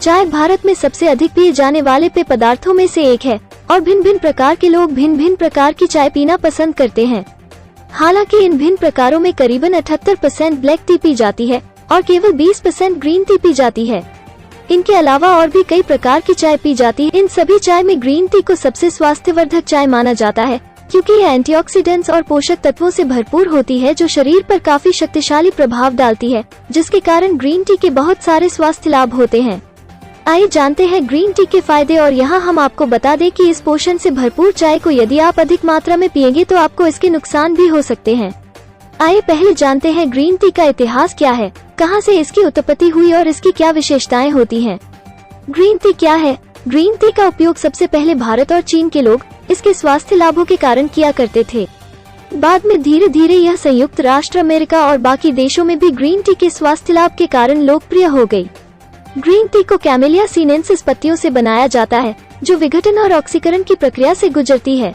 चाय भारत में सबसे अधिक पिए जाने वाले पेय पदार्थों में से एक है और भिन्न भिन्न प्रकार के लोग भिन्न भिन्न प्रकार की चाय पीना पसंद करते हैं। हालांकि इन भिन्न प्रकारों में करीबन 78% ब्लैक टी पी जाती है और केवल 20% ग्रीन टी पी जाती है। इनके अलावा और भी कई प्रकार की चाय पी जाती है। इन सभी चाय में ग्रीन टी को सबसे स्वास्थ्यवर्धक चाय माना जाता है क्योंकि यह एंटीऑक्सीडेंट्स और पोषक तत्वों से भरपूर होती है जो शरीर पर काफी शक्तिशाली प्रभाव डालती है, जिसके कारण ग्रीन टी के बहुत सारे स्वास्थ्य लाभ होते हैं। आइए जानते हैं ग्रीन टी के फायदे और यहाँ हम आपको बता दें कि इस पोषण से भरपूर चाय को यदि आप अधिक मात्रा में पिएंगे तो आपको इसके नुकसान भी हो सकते हैं। आइए पहले जानते हैं ग्रीन टी का इतिहास क्या है, कहां से इसकी उत्पत्ति हुई और इसकी क्या विशेषताएं होती हैं। ग्रीन टी क्या है? ग्रीन टी का उपयोग सबसे पहले भारत और चीन के लोग इसके स्वास्थ्य लाभों के कारण किया करते थे। बाद में धीरे धीरे यह संयुक्त राष्ट्र अमेरिका और बाकी देशों में भी ग्रीन टी के स्वास्थ्य लाभ के कारण लोकप्रिय हो गई। ग्रीन टी को कैमेलिया सीनेंसिस पत्तियों से बनाया जाता है जो विघटन और ऑक्सीकरण की प्रक्रिया से गुजरती है।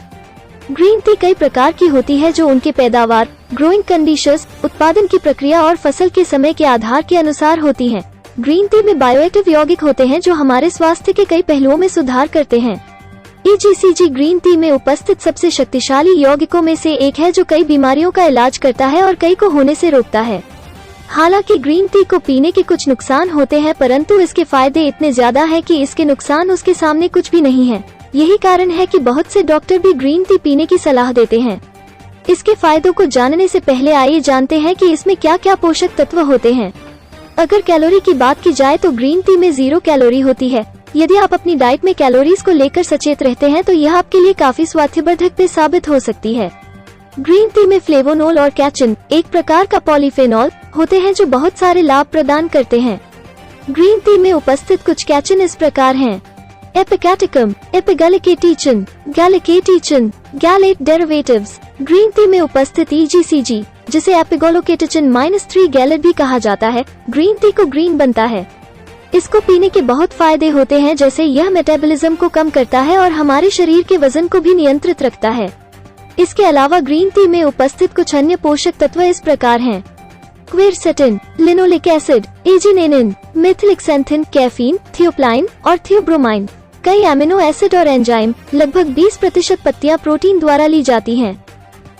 ग्रीन टी कई प्रकार की होती है जो उनके पैदावार, ग्रोइंग कंडीशंस, उत्पादन की प्रक्रिया और फसल के समय के आधार के अनुसार होती है। ग्रीन टी में बायोएक्टिव यौगिक होते हैं जो हमारे स्वास्थ्य के कई पहलुओं में सुधार करते हैं। EGCG ग्रीन टी में उपस्थित सबसे शक्तिशाली यौगिकों में से एक है जो कई बीमारियों का इलाज करता है और कई को होने से रोकता है। हालांकि ग्रीन टी को पीने के कुछ नुकसान होते हैं, परंतु इसके फायदे इतने ज्यादा है कि इसके नुकसान उसके सामने कुछ भी नहीं है। यही कारण है कि बहुत से डॉक्टर भी ग्रीन टी पीने की सलाह देते हैं। इसके फायदों को जानने से पहले आइए जानते हैं कि इसमें क्या क्या पोषक तत्व होते हैं। अगर कैलोरी की बात की जाए तो ग्रीन टी में 0 कैलोरी होती है। यदि आप अपनी डाइट में कैलोरीज को लेकर सचेत रहते हैं तो यह आपके लिए काफी स्वास्थ्यवर्धक भी साबित हो सकती है। ग्रीन टी में फ्लेवोनोल और कैचिन, एक प्रकार का पॉलीफेनॉल, होते हैं जो बहुत सारे लाभ प्रदान करते हैं। ग्रीन टी में उपस्थित कुछ कैचिन इस प्रकार हैं: एपिकैटिकम, एपिगैलिकेटिचिन, गैलिकेटिचिन, गैलेट डेरिवेटिव्स। ग्रीन टी में उपस्थित EGCG, जिसे एपिगोलोकेटिचिन -3 गैलेट भी कहा जाता है, ग्रीन टी को ग्रीन बनता है। इसको पीने के बहुत फायदे होते हैं, जैसे यह मेटाबॉलिज्म को कम करता है और हमारे शरीर के वजन को भी नियंत्रित रखता है। इसके अलावा ग्रीन टी में उपस्थित कुछ अन्य पोषक तत्व इस प्रकार हैं: क्वेरसेटिन, लिनोलिक एसिड, एजिनेनिन, मिथिलिक्सेंथिन, कैफीन, थियोप्लाइन और थियोब्रोमाइन। कई एमिनो एसिड और एंजाइम, लगभग 20% पत्तियां प्रोटीन द्वारा ली जाती हैं।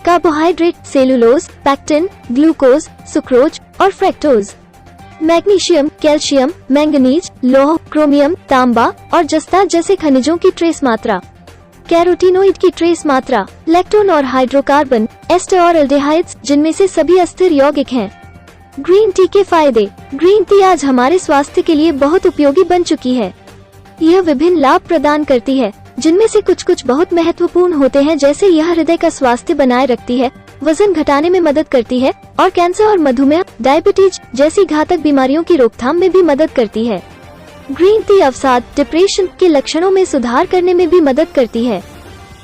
Carbohydrate, cellulose, pectin, glucose, sucrose और फ्रैक्टोज। मैग्नीशियम, कैल्शियम, मैंगनीज, लौह, क्रोमियम, तांबा और जस्ता जैसे खनिजों की ट्रेस मात्रा। कैरोटीनोइड की ट्रेस मात्रा, लैक्टोन और हाइड्रोकार्बन, एस्टर और एल्डिहाइड्स, जिनमें से सभी अस्थिर यौगिक हैं। ग्रीन टी के फायदे। ग्रीन टी आज हमारे स्वास्थ्य के लिए बहुत उपयोगी बन चुकी है। यह विभिन्न लाभ प्रदान करती है, जिनमें से कुछ बहुत महत्वपूर्ण होते हैं, जैसे यह हृदय का स्वास्थ्य बनाए रखती है, वजन घटाने में मदद करती है और कैंसर और मधुमेह, डायबिटीज जैसी घातक बीमारियों की रोकथाम में भी मदद करती है। ग्रीन टी अवसाद, डिप्रेशन के लक्षणों में सुधार करने में भी मदद करती है।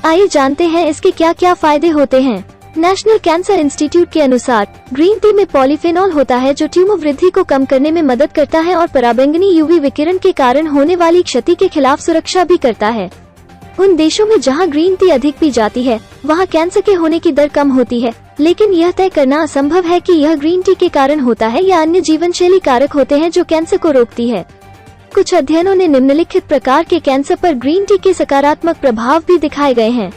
आइए जानते हैं इसके क्या क्या फायदे होते हैं। नेशनल कैंसर इंस्टीट्यूट के अनुसार ग्रीन टी में पॉलीफेनॉल होता है जो ट्यूमर वृद्धि को कम करने में मदद करता है और पराबैंगनी यूवी विकिरण के कारण होने वाली क्षति के खिलाफ सुरक्षा भी करता है। उन देशों में जहां ग्रीन टी अधिक पी जाती है वहां कैंसर के होने की दर कम होती है, लेकिन यह तय करना असंभव है कि यह ग्रीन टी के कारण होता है या अन्य जीवन शैली कारक होते हैं जो कैंसर को रोकती है। कुछ अध्ययनों ने निम्नलिखित प्रकार के कैंसर पर ग्रीन टी के सकारात्मक प्रभाव भी दिखाए गए हैं: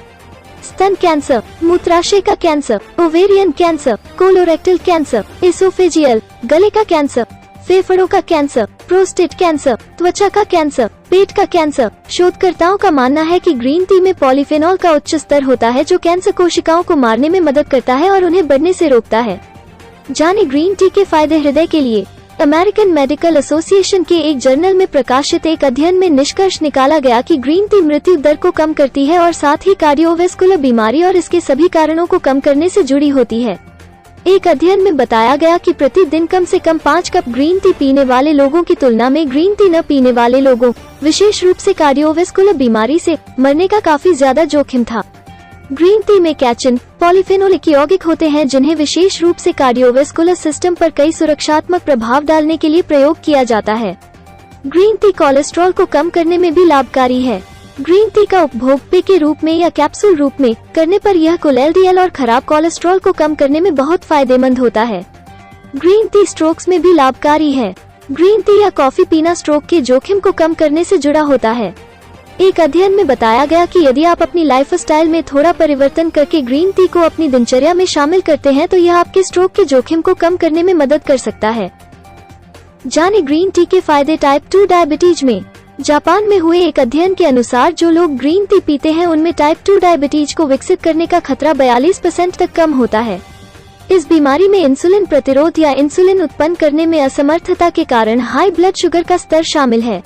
स्तन कैंसर, मूत्राशय का cancer, ovarian cancer, colorectal cancer, oesophageal, गले का कैंसर, फेफड़ों का कैंसर, प्रोस्टेट कैंसर, त्वचा का कैंसर, पेट का कैंसर। शोधकर्ताओं का मानना है कि ग्रीन टी में पॉलीफेनॉल का उच्च स्तर होता है जो कैंसर कोशिकाओं को मारने में मदद करता है और उन्हें बढ़ने से रोकता है। जाने ग्रीन टी के फायदे हृदय के लिए। अमेरिकन मेडिकल एसोसिएशन के एक जर्नल में प्रकाशित एक अध्ययन में निष्कर्ष निकाला गया कि ग्रीन टी मृत्यु दर को कम करती है और साथ ही कार्डियोवैस्कुलर बीमारी और इसके सभी कारणों को कम करने से जुड़ी होती है। एक अध्ययन में बताया गया कि प्रतिदिन कम से कम 5 कप ग्रीन टी पीने वाले लोगों की तुलना में ग्रीन टी न पीने वाले लोगों, विशेष रूप से कार्डियोवैस्कुलर बीमारी से मरने का काफी ज्यादा जोखिम था। ग्रीन टी में कैचिन, पॉलीफेनोलिक यौगिक होते हैं जिन्हें विशेष रूप से कार्डियोवैस्कुलर सिस्टम पर कई सुरक्षात्मक प्रभाव डालने के लिए प्रयोग किया जाता है। ग्रीन टी कोलेस्ट्रॉल को कम करने में भी लाभकारी है। ग्रीन टी का उपभोग पेय के रूप में या कैप्सूल रूप में करने पर यह LDL और खराब कोलेस्ट्रॉल को कम करने में बहुत फायदेमंद होता है। ग्रीन टी स्ट्रोक्स में भी लाभकारी है। ग्रीन टी या कॉफी पीना स्ट्रोक के जोखिम को कम करने से जुड़ा होता है। एक अध्ययन में बताया गया कि यदि आप अपनी लाइफस्टाइल में थोड़ा परिवर्तन करके ग्रीन टी को अपनी दिनचर्या में शामिल करते हैं तो यह आपके स्ट्रोक के जोखिम को कम करने में मदद कर सकता है। जाने ग्रीन टी के फायदे टाइप 2 डायबिटीज में। जापान में हुए एक अध्ययन के अनुसार जो लोग ग्रीन टी पीते हैं उनमें टाइप 2 डायबिटीज को विकसित करने का खतरा 42% तक कम होता है। इस बीमारी में इंसुलिन प्रतिरोध या इंसुलिन उत्पन्न करने में असमर्थता के कारण हाई ब्लड शुगर का स्तर शामिल है।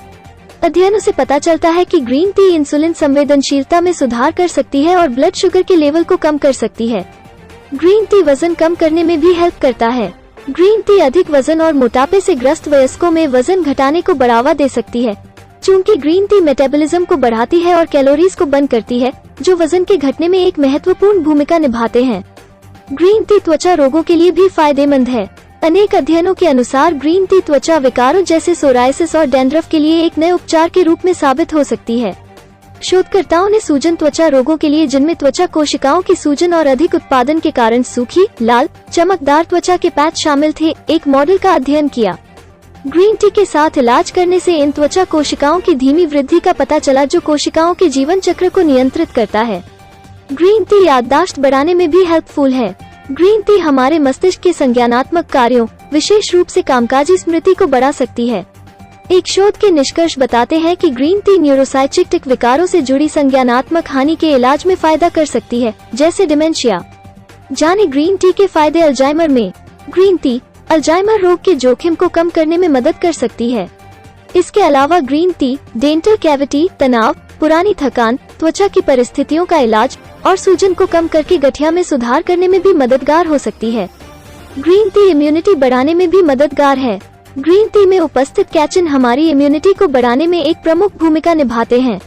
अध्ययनों से पता चलता है कि ग्रीन टी इंसुलिन संवेदनशीलता में सुधार कर सकती है और ब्लड शुगर के लेवल को कम कर सकती है। ग्रीन टी वजन कम करने में भी हेल्प करता है। ग्रीन टी अधिक वजन और मोटापे से ग्रस्त वयस्कों में वजन घटाने को बढ़ावा दे सकती है। चूंकि ग्रीन टी मेटाबॉलिज्म को बढ़ाती है और कैलोरीज को बर्न करती है, जो वजन के घटने में एक महत्वपूर्ण भूमिका निभाते हैं। ग्रीन टी त्वचा रोगों के लिए भी फायदेमंद है। अनेक अध्ययनों के अनुसार ग्रीन टी त्वचा विकारों जैसे सोरायसिस और डैंड्रफ के लिए एक नए उपचार के रूप में साबित हो सकती है। शोधकर्ताओं ने सूजन त्वचा रोगों के लिए, जिनमें त्वचा कोशिकाओं की सूजन और अधिक उत्पादन के कारण सूखी, लाल, चमकदार त्वचा के पैच शामिल थे, एक मॉडल का अध्ययन किया। ग्रीन टी के साथ इलाज करने से इन त्वचा कोशिकाओं की धीमी वृद्धि का पता चला, जो कोशिकाओं के जीवन चक्र को नियंत्रित करता है। ग्रीन टी याददाश्त बढ़ाने में भी हेल्पफुल है। ग्रीन टी हमारे मस्तिष्क के संज्ञानात्मक कार्यों, विशेष रूप से कामकाजी स्मृति को बढ़ा सकती है। एक शोध के निष्कर्ष बताते हैं कि ग्रीन टी न्यूरोसाइकिक विकारों से जुड़ी संज्ञानात्मक हानि के इलाज में फायदा कर सकती है, जैसे डिमेंशिया। जाने ग्रीन टी के फायदे अल्जाइमर में। ग्रीन टी अल्जाइमर रोग के जोखिम को कम करने में मदद कर सकती है। इसके अलावा ग्रीन टी डेंटल कैविटी, तनाव, पुरानी थकान, त्वचा की परिस्थितियों का इलाज और सूजन को कम करके गठिया में सुधार करने में भी मददगार हो सकती है। ग्रीन टी इम्यूनिटी बढ़ाने में भी मददगार है। ग्रीन टी में उपस्थित कैचिन हमारी इम्यूनिटी को बढ़ाने में एक प्रमुख भूमिका निभाते हैं।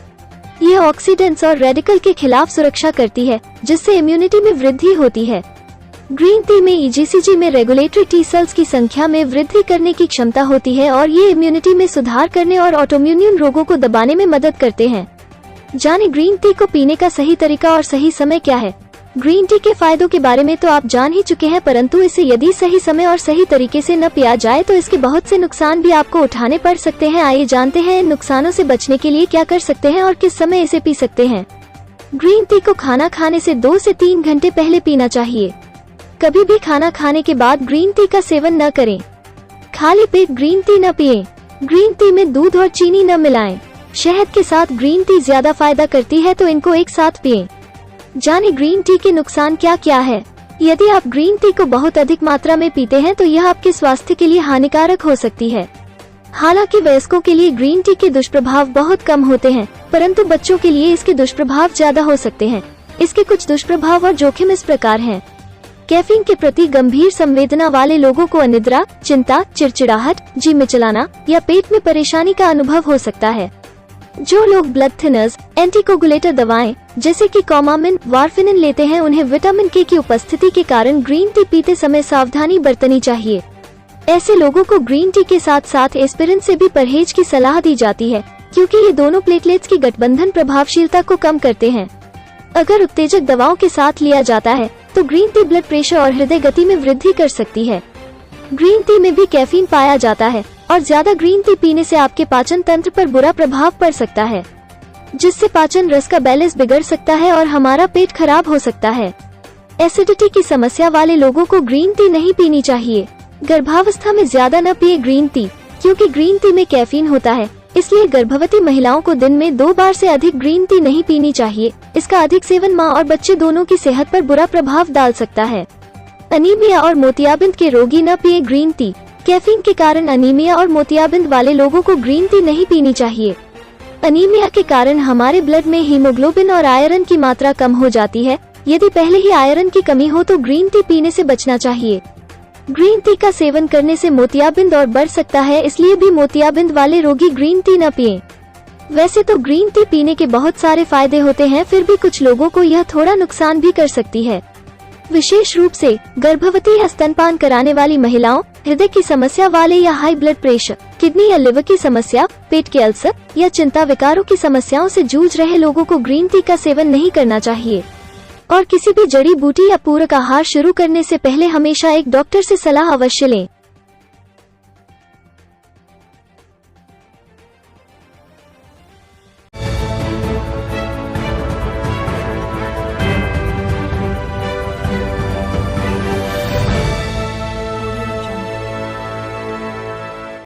यह ऑक्सीडेंट्स और रेडिकल के खिलाफ सुरक्षा करती है, जिससे इम्यूनिटी में वृद्धि होती है। ग्रीन टी में ईजीसीजी में रेगुलेटरी टी सेल्स की संख्या में वृद्धि करने की क्षमता होती है और ये इम्यूनिटी में सुधार करने और ऑटोइम्यून रोगों को दबाने में मदद करते हैं। जाने ग्रीन टी को पीने का सही तरीका और सही समय क्या है। ग्रीन टी के फायदों के बारे में तो आप जान ही चुके हैं, परंतु इसे यदि सही समय और सही तरीके से न पिया जाए तो इसके बहुत से नुकसान भी आपको उठाने पड़ सकते हैं। आइए जानते हैं इन नुकसानों से बचने के लिए क्या कर सकते हैं और किस समय इसे पी सकते हैं। ग्रीन टी को खाना खाने से 2 से 3 घंटे पहले पीना चाहिए। कभी भी खाना खाने के बाद ग्रीन टी का सेवन न करें। खाली पेट ग्रीन टी न पिएं। ग्रीन टी में दूध और चीनी न मिलाएं। शहद के साथ ग्रीन टी ज्यादा फायदा करती है, तो इनको एक साथ पिएं। जाने ग्रीन टी के नुकसान क्या क्या है। यदि आप ग्रीन टी को बहुत अधिक मात्रा में पीते हैं तो यह आपके स्वास्थ्य के लिए हानिकारक हो सकती है। हालांकि वयस्कों के लिए ग्रीन टी के दुष्प्रभाव बहुत कम होते हैं, परंतु बच्चों के लिए इसके दुष्प्रभाव ज्यादा हो सकते हैं। इसके कुछ दुष्प्रभाव और जोखिम इस प्रकार हैं। कैफीन के प्रति गंभीर संवेदना वाले लोगों को अनिद्रा, चिंता, चिड़चिड़ाहट, जी मिचलाना या पेट में परेशानी का अनुभव हो सकता है। जो लोग ब्लड थिनर्स, एंटीकोगुलेटर दवाएं जैसे कि कॉमामिन, वारफिनिन लेते हैं, उन्हें विटामिन के की उपस्थिति के कारण ग्रीन टी पीते समय सावधानी बरतनी चाहिए। ऐसे लोगों को ग्रीन टी के साथ साथ एस्पिरिन से भी परहेज की सलाह दी जाती है, क्योंकि ये दोनों प्लेटलेट्स की गठबंधन प्रभावशीलता को कम करते हैं। अगर उत्तेजक दवाओं के साथ लिया जाता है तो ग्रीन टी ब्लड प्रेशर और हृदय गति में वृद्धि कर सकती है। ग्रीन टी में भी कैफीन पाया जाता है और ज्यादा ग्रीन टी पीने से आपके पाचन तंत्र पर बुरा प्रभाव पड़ सकता है, जिससे पाचन रस का बैलेंस बिगड़ सकता है और हमारा पेट खराब हो सकता है। एसिडिटी की समस्या वाले लोगों को ग्रीन टी नहीं पीनी चाहिए। गर्भावस्था में ज्यादा न पिए ग्रीन टी, क्योंकि ग्रीन टी में कैफीन होता है, इसलिए गर्भवती महिलाओं को दिन में 2 बार से अधिक ग्रीन टी नहीं पीनी चाहिए। इसका अधिक सेवन माँ और बच्चे दोनों की सेहत पर बुरा प्रभाव डाल सकता है। अनीमिया और मोतियाबिंद के रोगी न पिए ग्रीन टी। कैफीन के कारण अनीमिया और मोतियाबिंद वाले लोगों को ग्रीन टी नहीं पीनी चाहिए। अनीमिया के कारण हमारे ब्लड में हीमोग्लोबिन और आयरन की मात्रा कम हो जाती है। यदि पहले ही आयरन की कमी हो तो ग्रीन टी पीने से बचना चाहिए। ग्रीन टी का सेवन करने से मोतियाबिंद और बढ़ सकता है, इसलिए भी मोतियाबिंद वाले रोगी ग्रीन टी न पिएं। वैसे तो ग्रीन टी पीने के बहुत सारे फायदे होते हैं, फिर भी कुछ लोगों को यह थोड़ा नुकसान भी कर सकती है। विशेष रूप से गर्भवती या स्तनपान कराने वाली महिलाओं, हृदय की समस्या वाले या हाई ब्लड प्रेशर, किडनी या लिवर की समस्या, पेट के अल्सर या चिंता विकारों की समस्याओं से जूझ रहे लोगों को ग्रीन टी का सेवन नहीं करना चाहिए। और किसी भी जड़ी बूटी या पूरक आहार शुरू करने से पहले हमेशा एक डॉक्टर से सलाह अवश्य लें।